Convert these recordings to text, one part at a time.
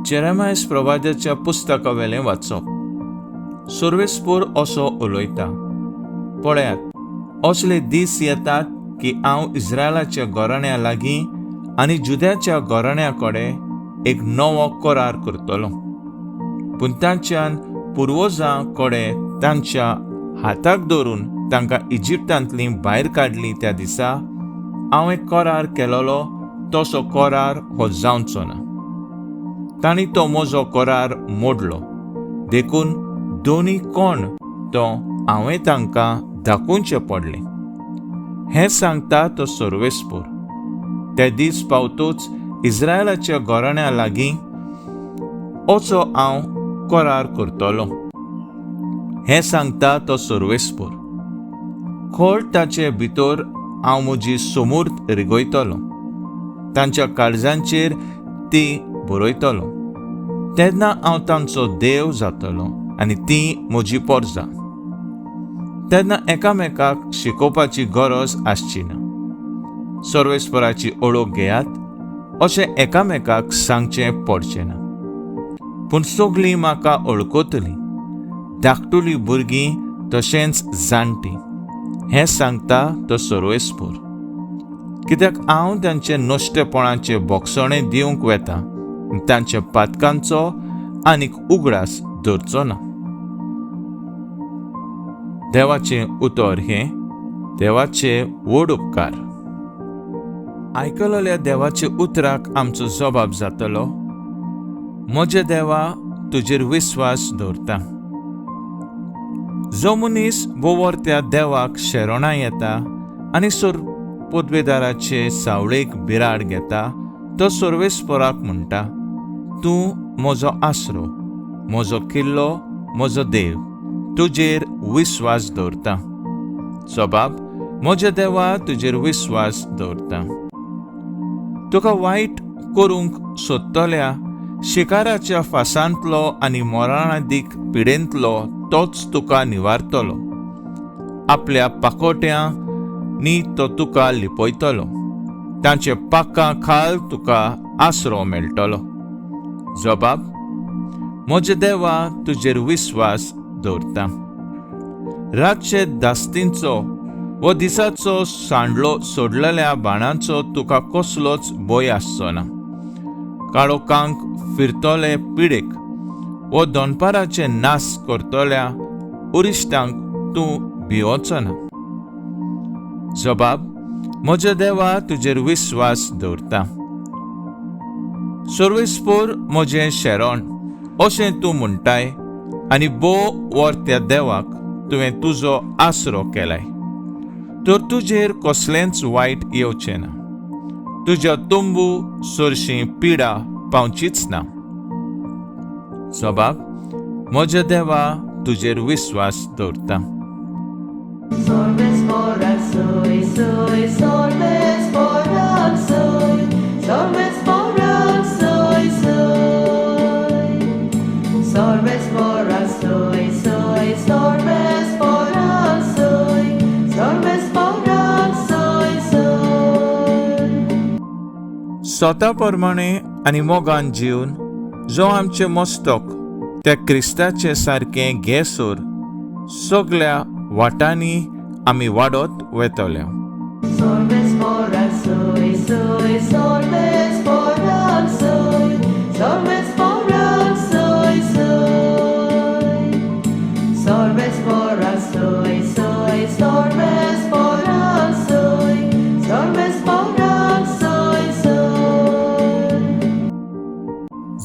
जेरेमायस प्रवाद्याच्या पुस्तकावेलें वाचप. सर्वेस्पूर असो उलयता, पळयात असले दीस येतात की हांव इस्रायलाच्या घराण्या लागीं आनी जुद्याच्या घराण्या कडेन एक नवो करार करतलो. पूण तांच्यान पुर्वजां कडेन तांच्या हाताक धरून तांकां इजिप्तांतली भायर काडली त्या दिसा हांव एक करार केलोलो तसो करार हो जावचो ना. तांणी तो म्हजो करार मोडलो. देखून दोनी कोण तो हांवें तांकां दाखोवचें पडलें. हें सांगता तो सर्वेस्पूर. ते दीस पावतूच इस्रायलाच्या घराण्या लागीं असो हांव करार करतलो. हें सांगता तो सर्वेस्पूर. खोल ताचे भितर हांव म्हजी समूर्त रिगयतलो. तांच्या काळजांचेर ती बरयतलो. तेन्ना हांव तांचो देव जातलो आनी तीं म्हजी पोरजां. तेन्ना एकामेकाक शिकोवपाची गरज आसची ना. सर्वेस्पराची ओळख घेयात अशें एकामेकाक सांगचें पडचें ना. पूण सगळीं म्हाका वळखतलीं, धाकटुलीं भुरगीं तशेंच जाणटीं. हें सांगता तो सर्वेस्पूर. कित्याक हांव तांचे नश्टेपणाचे बोगसणे दिवंक वेता, तांच्या पातकांचो आनीक उगडास धरचो ना. देवाचें उतर हें देवाचे व्हड उपकार. आयकलोल्या देवाचे उतराक आमचो जबाब जातलो, म्हजे देवा तुजेर विस्वास दवरता. जो मनीस बोवर त्या देवाक शेरोणां येता आनी पोदवेदाराचे सावळेक बिराड घेता, तो सर्वेस्पराक म्हणटा, तूं म्हजो आसरो, म्हजो किल्लो, म्हजो देव, तुजेर विस्वास दवरता. जबाब, म्हजे देवा तुजेर विस्वास दवरता. तुका वायट करूंक सोदतल्या शिकाराच्या फासांतलो आनी मोराणादीक पिडेंतलो तोच तुका निवारतलो. आपल्या पाकोट्यांनी तो तुका लिपयतलो. तांचे पाखां खाल तुका आसरो मेळटलो. जबाब, म्हजे देवा तुजेर विस्वास दवरता. रातचे दास्तींचो वो दिसाचो सांडलो सोडलेल्या बाणाचो तुका कसलोच भंय आसचो ना. काळोखांत फिरतले पिडेक वो दोनपाराचे नास करतल्या उरिश्टांक तूं भिवचो ना. जबाब, म्हजे देवा तुजेर विस्वास दवरता. सर्वेस्पूर म्हजें शेरोण अशें तूं म्हणटाय आनी वर त्या देवाक तुवें तुजो आसरो केलाय. तर तुजेर कसलेंच वायट येवचें ना. तुज्या तुंबू चडशी पिडा पावचीच ना. जबाब, म्हजे देवा तुजेर विस्वास दवरता. स्वता प्रमाणे आनी मोगान जीवन जो आमचे मस्तक त्या क्रिस्ताचे सारकें घेसोर सगळ्या वाटांनी आमी वाडत वेतले.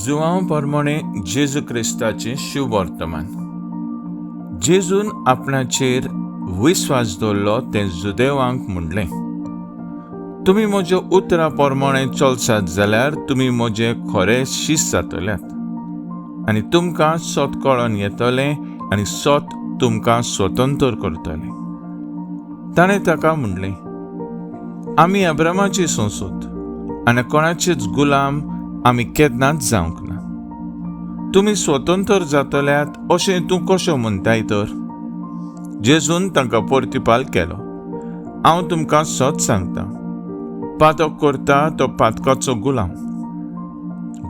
जुवांव प्रमाणे जेजू क्रिस्ताचे शुभ वर्तमान. जेजून आपणाचेर विस्वास दवरलो तें जुदेवांक म्हणलें, तुमी म्हज्या उतरा प्रमाणे चलसात जाल्यार तुमी म्हजे खरे शिश्य जातल्यात आनी तुमकां सोत कळोन येतलें आनी सोत तुमकां स्वतंत्र करतलें. ताणें ताका म्हणलें, आमी अब्रामाची संसूत आनी कोणाचेच गुलाम आमी केन्नाच जावंक ना. तुमी स्वतंत्र जातल्यात अशें तूं कशें म्हणटाय तर? जेजून तांकां प्रतिपाल केलो, हांव तुमकां सत सांगता, पातक करता तो पातकाचो गुलाम.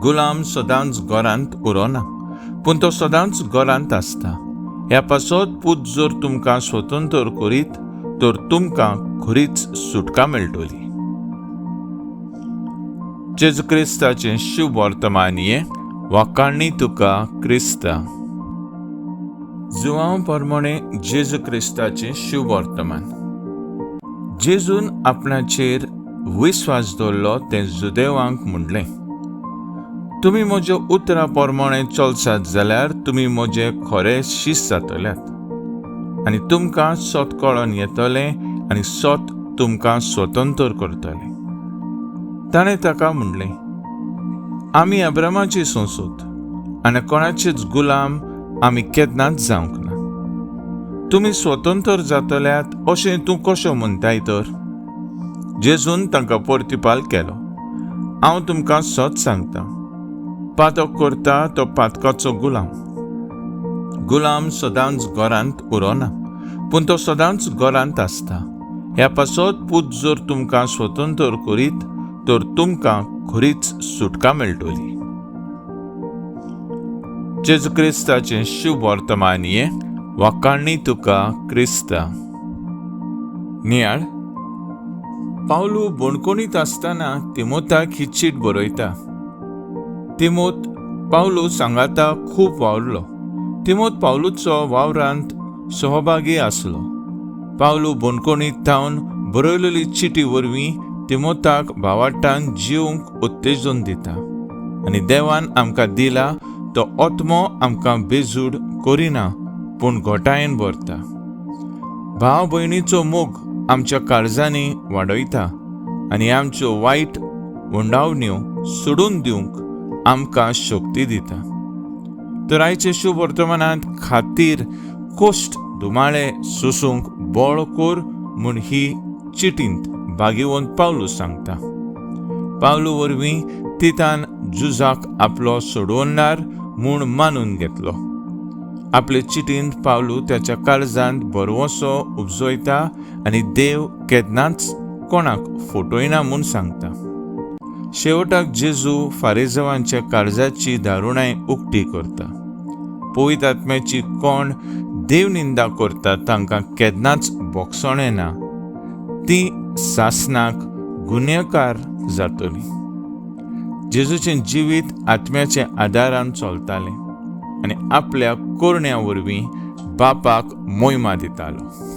गुलाम सदांच घरांत उरोना, पूण तो सदांच घरांत आसता. ह्या पासत पूत जर तुमकां स्वतंत्र करीत तर तुमकां खरीच सुटका मेळटली. जेजू क्रिस्ताचें शुभ वर्तमान हे वाकाणणी तुका क्रिस्ता. जुवांव परमणे जेजू क्रिस्ताचें शुभ वर्तमान. जेजून आपणाचेर विस्वास दवरलो तें जुदेवांक म्हणलें, तुमी म्हज्या उतरां परमणे चलसात जाल्यार तुमी म्हजे खरे शिश्य जातल्यात, आनी तुमकां सत कळोन येतलें आनी सत तुमकां स्वतंत्र करतलें. ताणें ताका म्हणलें, आमी अब्रामाची संसूत आनी कोणाचेच गुलाम आमी केन्नाच जावंक ना. तुमी स्वतंत्र जातल्यात अशें तूं कशें म्हणटाय तर? जेजून तांकां परतिपाल केलो, हांव तुमकां सत सांगतां, पातक करता तो पातकाचो गुलाम सदांच घरांत उरोना, पूण तो सदांच घरांत आसता. ह्या पासत पूत जर तुमकां स्वतंत्र करीत तर तुमकां खरीच सुटका मेळटली. जेजू क्रिस्ताचें शुभ वर्तमान हे वाकाणणी तुका क्रिस्ता. नियाळ. पावलू बोणकोणीत आसतना तिमोथाक ही चीट बरयता. तिमोथ पावलू सांगाता खूब वावरलो. तिमोथ पावलूचो वावरांत सहभागी आसलो. पावलू बोणकोणीत थावन बरयलेली चिटी वरवीं तिमोथाक भावार्थान जिवंक उत्तेजन दिता, आनी देवान आमकां दिला तो आत्मो आमकां बेजूड करिना पूण घोटायेन भरता. भाव भयणीचो मोग आमच्या काळजांनी वाडयता आनी आमच्यो वायट वंडावण्यो सोडून दिवंक आमकां शक्ती दिता. तर आयचे शुभ वर्तमानांत खातीर कोश्ट दुमाळे सोसूंक बळ कोर म्हूण ही चिटींत भागिवंत पावलू सांगता. पावलू वरवीं तितान जुजाक आपलो सोडवणार म्हूण मानून घेतलो. आपले चिटींत पावलू त्याच्या काळजांत बरवसो उपजयता आनी देव केन्नाच कोणाक फटयना म्हूण सांगता. शेवटाक जेजू फारिझेवांच्या काळजाची दारुणाय उक्ती करता. पवित्र आत्म्याची कोण देव निंदा करता तांकां केन्नाच बोगसणें ना. ती सासनाक गुन्हेकार जातली. जेजूचें जिवीत आत्म्याच्या आदारान चलतालें आनी आपल्या कोरण्या वरवीं बापाक मोहिमा दितालो.